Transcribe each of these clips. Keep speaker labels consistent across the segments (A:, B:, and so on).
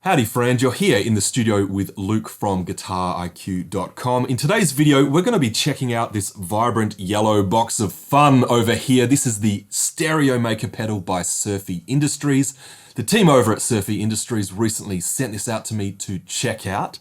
A: Howdy friend, you're here in the studio with Luke from GuitarIQ.com. In today's video, we're going to be checking out this vibrant yellow box of fun over here. This is the StereoMaker pedal by Surfy Industries. The team over at Surfy Industries recently sent this out to me to check out.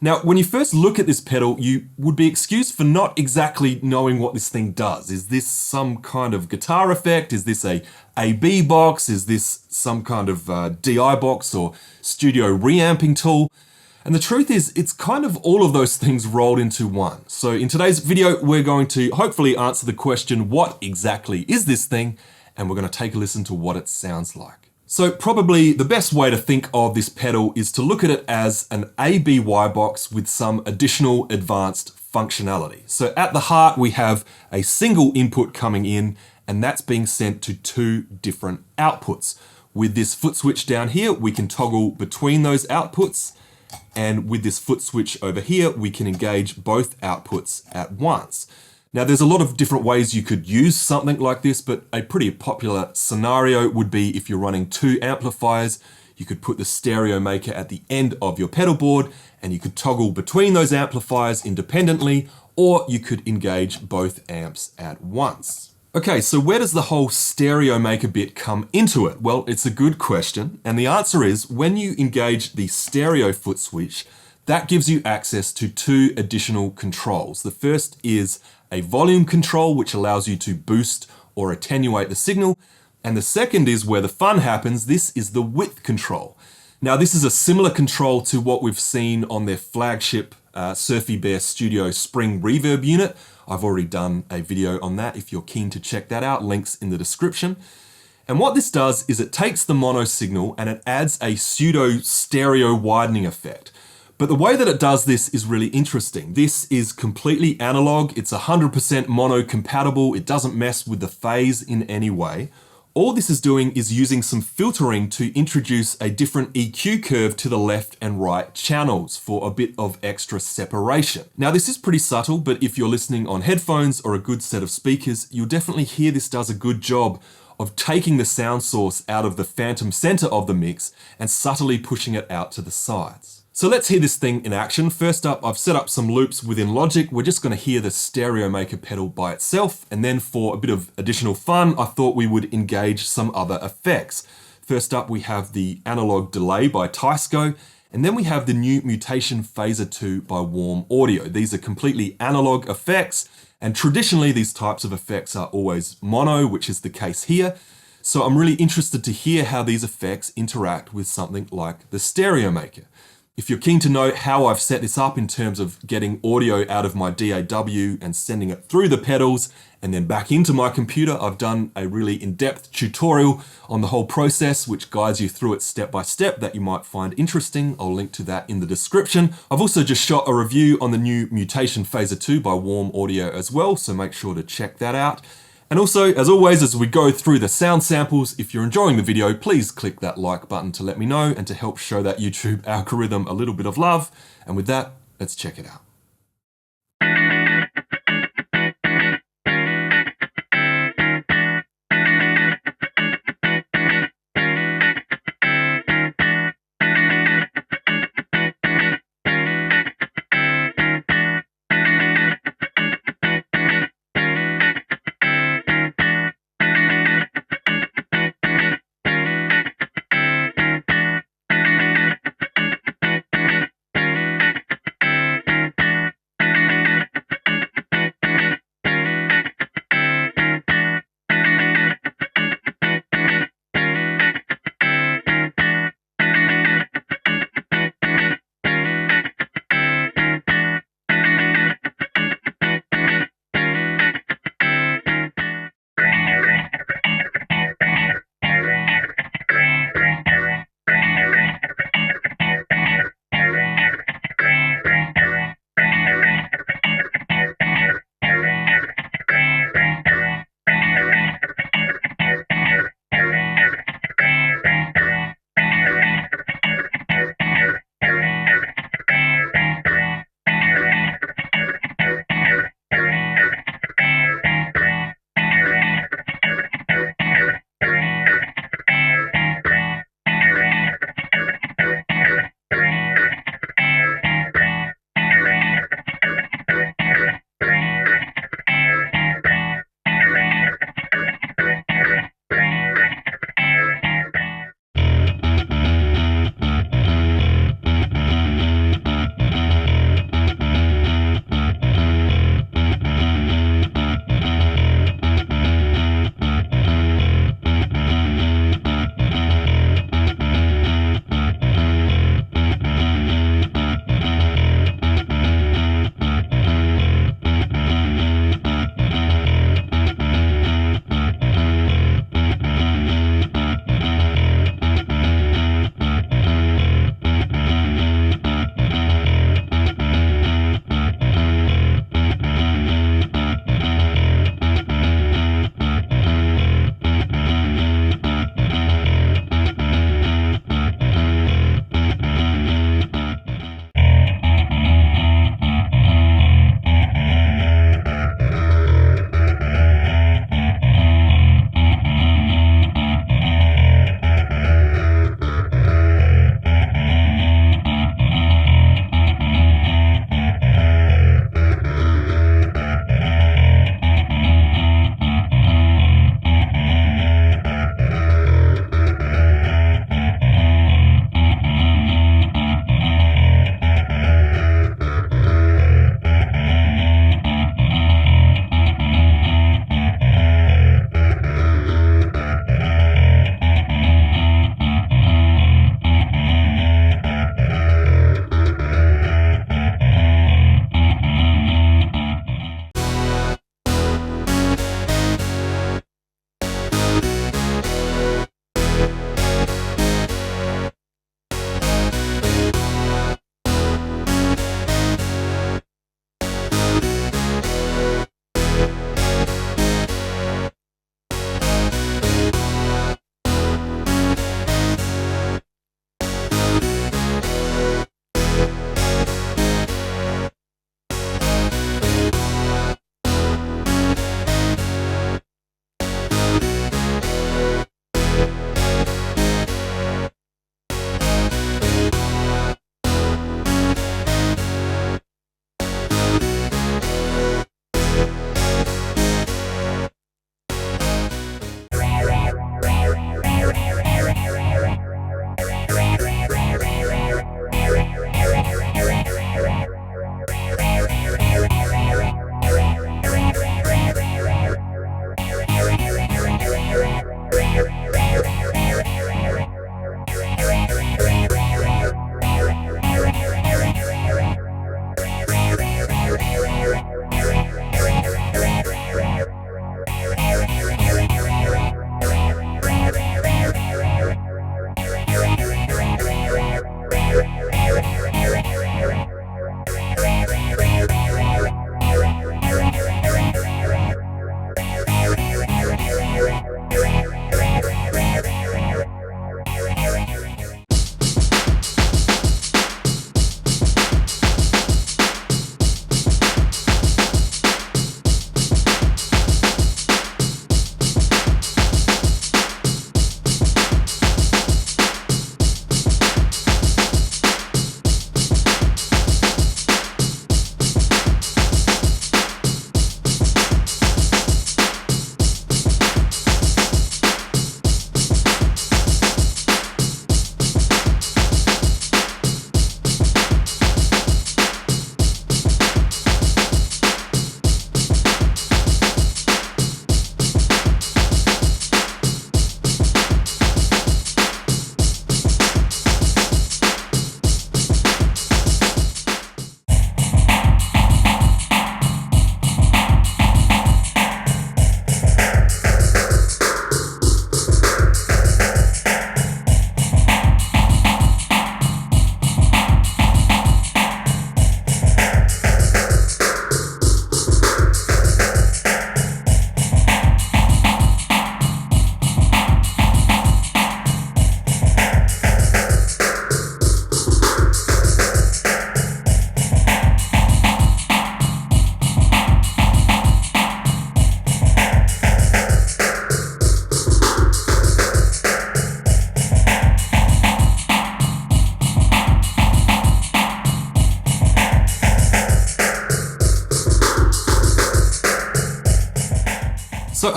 A: Now, when you first look at this pedal, you would be excused for not exactly knowing what this thing does. Is this some kind of guitar effect? Is this a ABY box? Is this some kind of DI box or studio reamping tool? And the truth is, it's kind of all of those things rolled into one. So in today's video, we're going to hopefully answer the question, what exactly is this thing? And we're going to take a listen to what it sounds like. So probably the best way to think of this pedal is to look at it as an ABY box with some additional advanced functionality. So at the heart, we have a single input coming in, and that's being sent to two different outputs. With this foot switch down here, we can toggle between those outputs. And with this foot switch over here, we can engage both outputs at once. Now, there's a lot of different ways you could use something like this, but a pretty popular scenario would be if you're running two amplifiers, you could put the StereoMaker at the end of your pedal board and you could toggle between those amplifiers independently, or you could engage both amps at once. Okay, so where does the whole StereoMaker bit come into it? Well, it's a good question, and the answer is when you engage the stereo foot switch, that gives you access to two additional controls. The first is a volume control, which allows you to boost or attenuate the signal. And the second is where the fun happens. This is the width control. Now, this is a similar control to what we've seen on their flagship Surfy Bear Studio Spring Reverb unit. I've already done a video on that if you're keen to check that out, links in the description. And what this does is it takes the mono signal and it adds a pseudo stereo widening effect. But the way that it does this is really interesting. This is completely analog. It's 100% mono compatible. It doesn't mess with the phase in any way. All this is doing is using some filtering to introduce a different EQ curve to the left and right channels for a bit of extra separation. Now, this is pretty subtle, but if you're listening on headphones or a good set of speakers, you'll definitely hear this does a good job of taking the sound source out of the phantom center of the mix and subtly pushing it out to the sides. So let's hear this thing in action. First up, I've set up some loops within Logic. We're just going to hear the StereoMaker pedal by itself. And then for a bit of additional fun, I thought we would engage some other effects. First up, we have the analog delay by Tysco. And then we have the new mutation phaser 2 by Warm Audio. These are completely analog effects. And traditionally, these types of effects are always mono, which is the case here. So I'm really interested to hear how these effects interact with something like the StereoMaker. If you're keen to know how I've set this up in terms of getting audio out of my DAW and sending it through the pedals and then back into my computer, I've done a really in-depth tutorial on the whole process, which guides you through it step by step that you might find interesting. I'll link to that in the description. I've also just shot a review on the new Mutation Phaser 2 by Warm Audio as well, so make sure to check that out. And also, as always, as we go through the sound samples, if you're enjoying the video, please click that like button to let me know and to help show that YouTube algorithm a little bit of love. And with that, let's check it out.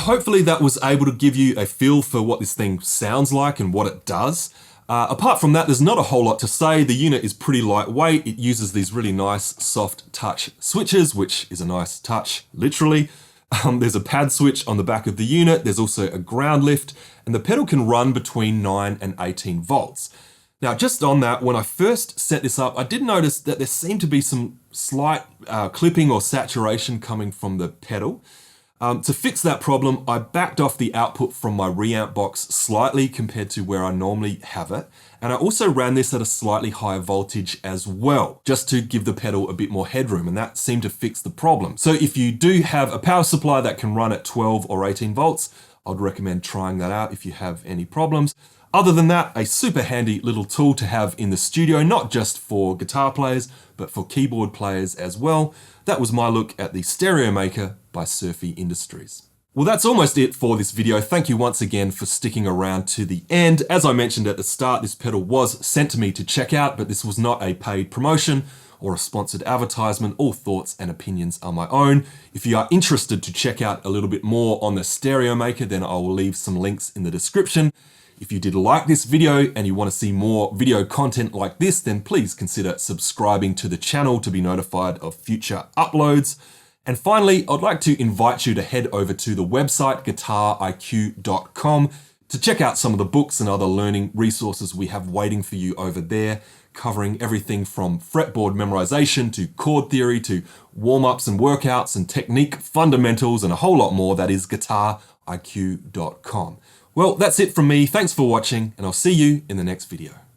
A: hopefully that was able to give you a feel for what this thing sounds like and what it does. Apart from that, there's not a whole lot to say. The unit is pretty lightweight. It uses these really nice soft touch switches, which is a nice touch, literally. There's a pad switch on the back of the unit. There's also a ground lift, and the pedal can run between 9 and 18 volts. Now, just on that, when I first set this up, I did notice that there seemed to be some slight clipping or saturation coming from the pedal. To fix that problem, I backed off the output from my reamp box slightly compared to where I normally have it. And I also ran this at a slightly higher voltage as well, just to give the pedal a bit more headroom, and that seemed to fix the problem. So if you do have a power supply that can run at 12 or 18 volts, I'd recommend trying that out if you have any problems. Other than that, a super handy little tool to have in the studio, not just for guitar players, but for keyboard players as well. That was my look at the StereoMaker by Surfy Industries. Well, that's almost it for this video. Thank you once again for sticking around to the end. As I mentioned at the start, this pedal was sent to me to check out, but this was not a paid promotion or a sponsored advertisement. All thoughts and opinions are my own. If you are interested to check out a little bit more on the StereoMaker, then I will leave some links in the description. If you did like this video and you want to see more video content like this, then please consider subscribing to the channel to be notified of future uploads. And finally, I'd like to invite you to head over to the website guitariq.com to check out some of the books and other learning resources we have waiting for you over there, covering everything from fretboard memorization to chord theory to warm-ups and workouts and technique fundamentals and a whole lot more. That is guitariq.com. Well, that's it from me. Thanks for watching, and I'll see you in the next video.